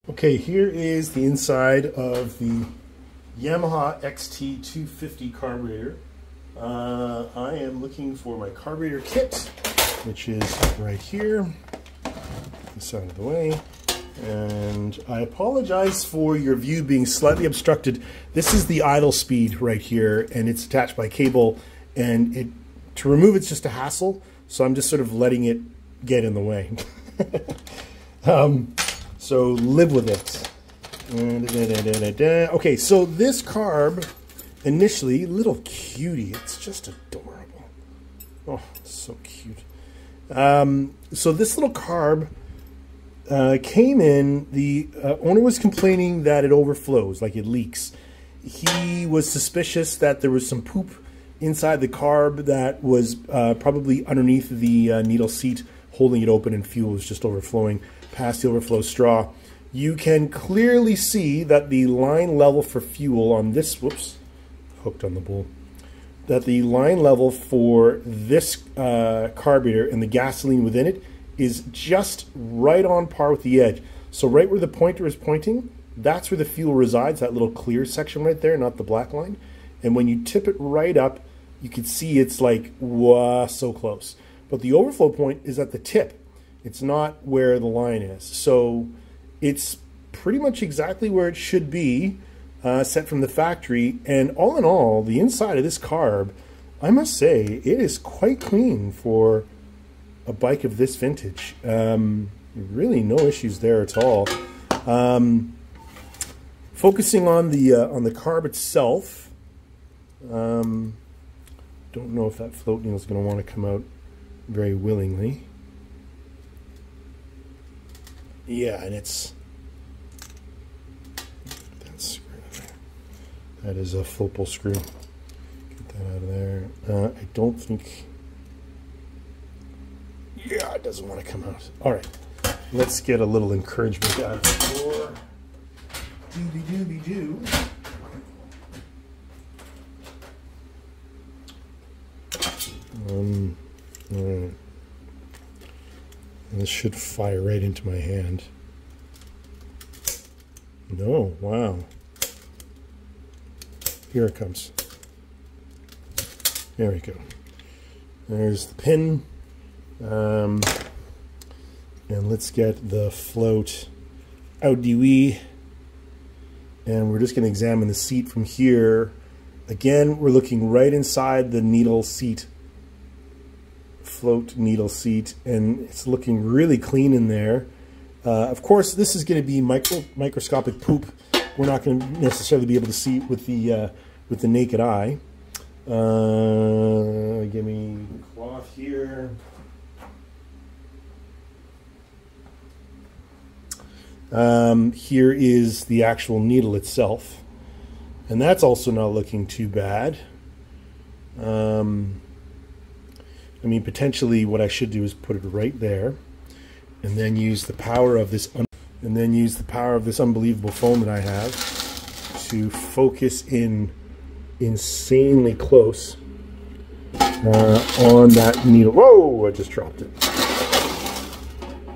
Okay, here is the inside of the Yamaha XT250 carburetor. I am looking for my carburetor kit, which is right here, this out of the way. And I apologize for your view being slightly obstructed. This is the idle speed right here, and it's attached by cable, and to remove it's just a hassle, so I'm just sort of letting it get in the way. So live with it. Okay, so this carb, initially, little cutie, it's just adorable. Oh, so cute. So this little carb came in, the owner was complaining that it overflows, like it leaks. He was suspicious that there was some poop inside the carb that was probably underneath the needle seat, holding it open, and fuel was just overflowing past the overflow straw. You can clearly see that the line level for fuel on this, whoops, hooked on the bowl, that the line level for this carburetor and the gasoline within it is just right on par with the edge. So right where the pointer is pointing, that's where the fuel resides, that little clear section right there, not the black line. And when you tip it right up, you can see it's like, wow, so close. But the overflow point is at the tip. It's not where the line is. So it's pretty much exactly where it should be, set from the factory. And all in all, the inside of this carb, I must say, it is quite clean for a bike of this vintage. Really no issues there at all. Focusing on the carb itself, don't know if that float needle is going to want to come out very willingly. Yeah, and it's that is a Flopal screw. Get that out of there. I don't think. Yeah, it doesn't want to come out. All right, let's get a little encouragement out of the floor. Doobie-doobie-doo. All right. This should fire right into my hand. No, wow. Here it comes. There we go. There's the pin. And let's get the float out the way. And we're just going to examine the seat from here. Again, we're looking right inside the needle seat, float needle seat, and it's looking really clean in there. Of course, this is going to be microscopic poop. We're not going to necessarily be able to see it with the naked eye. Give me cloth here. Here is the actual needle itself, and that's also not looking too bad. I mean, potentially what I should do is put it right there, and then use the power of this unbelievable phone that I have to focus in insanely close on that needle. Whoa, I just dropped it.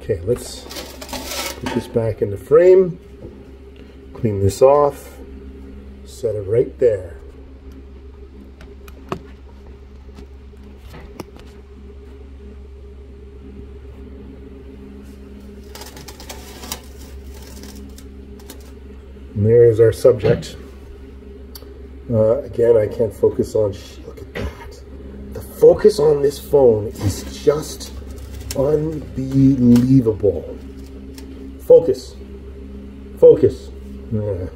Okay, let's put this back in the frame, clean this off, set it right there. And there's our subject. Again, I can't focus on, look at that. The focus on this phone is just unbelievable. Focus. Focus. Yeah.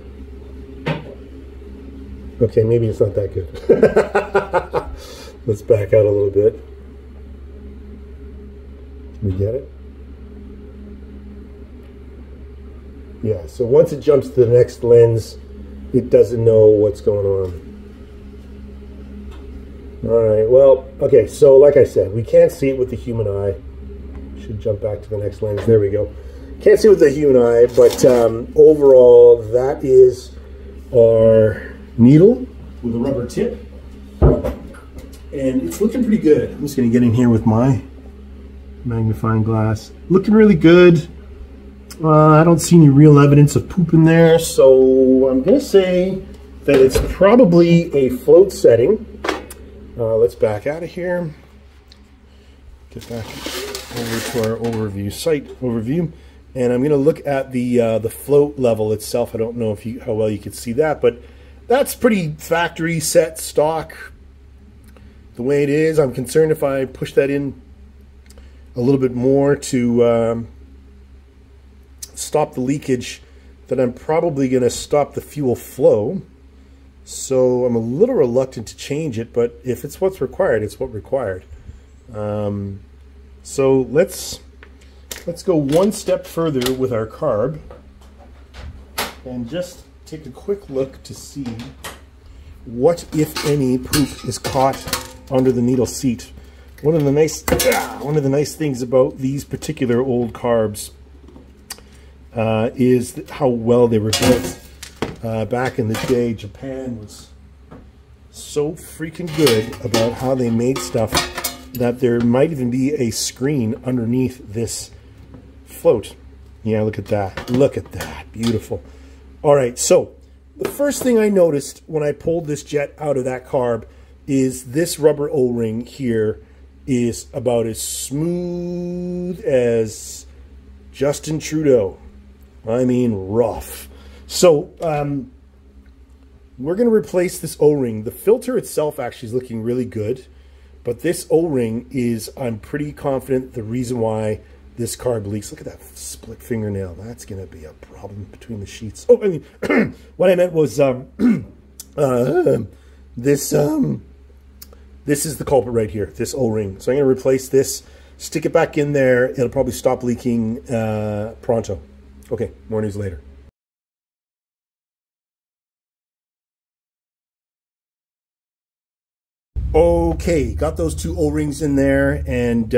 Okay, maybe it's not that good. Let's back out a little bit. We get it? Yeah, so once it jumps to the next lens, it doesn't know what's going on. All right, well, okay, so like I said, we can't see it with the human eye. Should jump back to the next lens. There we go. Can't see it with the human eye, but overall, that is our needle with a rubber tip. And it's looking pretty good. I'm just going to get in here with my magnifying glass. Looking really good. I don't see any real evidence of poop in there, so I'm going to say that it's probably a float setting. Let's back out of here. Get back over to our overview site overview, and I'm going to look at the float level itself. I don't know if how well you can see that, but that's pretty factory set stock the way it is. I'm concerned if I push that in a little bit more to stop the leakage, that I'm probably going to stop the fuel flow. So I'm a little reluctant to change it, but if it's what's required, it's what's required. So let's go one step further with our carb and just take a quick look to see what, if any, poop is caught under the needle seat. One of the nice things about these particular old carbs is how well they were built. Back in the day, Japan was so freaking good about how they made stuff that there might even be a screen underneath this float. Yeah, look at that. Look at that. Beautiful. All right, so the first thing I noticed when I pulled this jet out of that carb is this rubber O-ring here is about as smooth as Justin Trudeau. I mean, rough. So we're going to replace this O-ring. The filter itself actually is looking really good, but this O-ring is, I'm pretty confident, the reason why this carb leaks. Look at that split fingernail. That's going to be a problem between the sheets. Oh, I mean, what I meant was this is the culprit right here, this O-ring. So I'm going to replace this, stick it back in there. It'll probably stop leaking pronto. Okay, more news later. Okay, got those two O-rings in there, and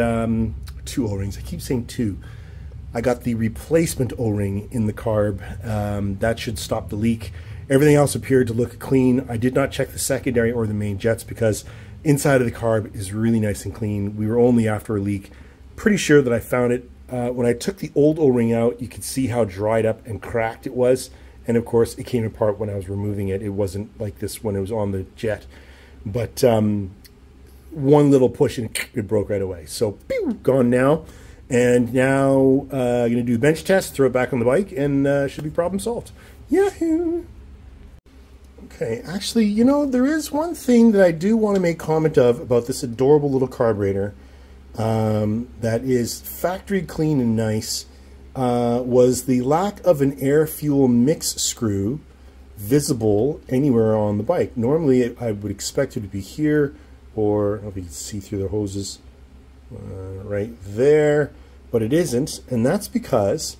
two O-rings. I keep saying two. I got the replacement O-ring in the carb. That should stop the leak. Everything else appeared to look clean. I did not check the secondary or the main jets because inside of the carb is really nice and clean. We were only after a leak. Pretty sure that I found it. When I took the old O-ring out, you could see how dried up and cracked it was. And of course, it came apart when I was removing it. It wasn't like this when it was on the jet. But one little push and it broke right away. So, pew, gone now. And now I'm going to do a bench test, throw it back on the bike, and should be problem solved. Yahoo! Okay, actually, you know, there is one thing that I do want to make comment of about this adorable little carburetor that is factory clean and nice, was the lack of an air-fuel mix screw visible anywhere on the bike. Normally, I would expect it to be here, or I don't know if you can see through the hoses right there, but it isn't, and that's because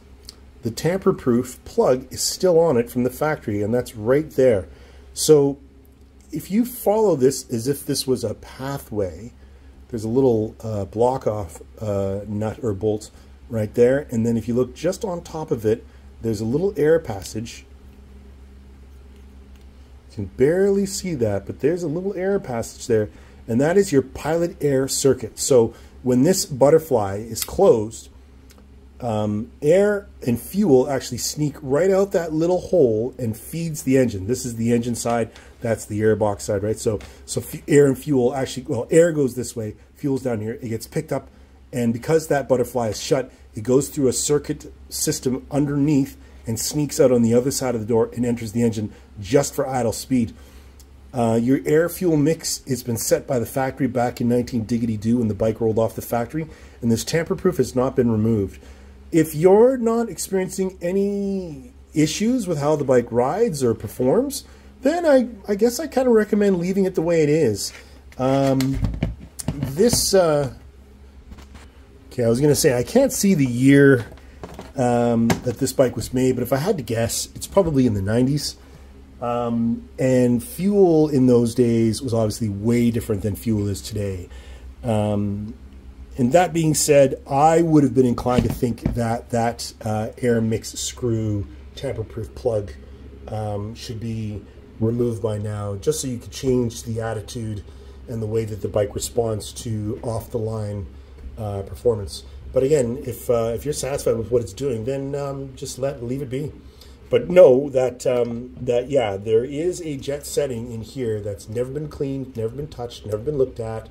the tamper-proof plug is still on it from the factory, and that's right there. So if you follow this as if this was a pathway, there's a little block-off nut or bolt right there, and then if you look just on top of it, there's a little air passage. You can barely see that, but there's a little air passage there, and that is your pilot air circuit. So when this butterfly is closed, air and fuel actually sneak right out that little hole and feeds the engine. This is the engine side, that's the airbox side, right? So air and fuel actually, well, air goes this way, fuel's down here, it gets picked up, and because that butterfly is shut, it goes through a circuit system underneath and sneaks out on the other side of the door and enters the engine just for idle speed. Your air-fuel mix has been set by the factory back in 19-diggity-doo when the bike rolled off the factory, and this tamper-proof has not been removed. If you're not experiencing any issues with how the bike rides or performs, then I guess I kind of recommend leaving it the way it is. Okay, I was going to say, I can't see the year that this bike was made, but if I had to guess, it's probably in the 90s. And fuel in those days was obviously way different than fuel is today. And that being said, I would have been inclined to think that that air mix screw tamper-proof plug should be removed by now, just so you could change the attitude and the way that the bike responds to off-the-line performance. But again, if you're satisfied with what it's doing, then just leave it be. But know that yeah, there is a jet setting in here that's never been cleaned, never been touched, never been looked at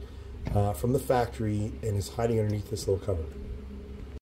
from the factory, and is hiding underneath this little cover.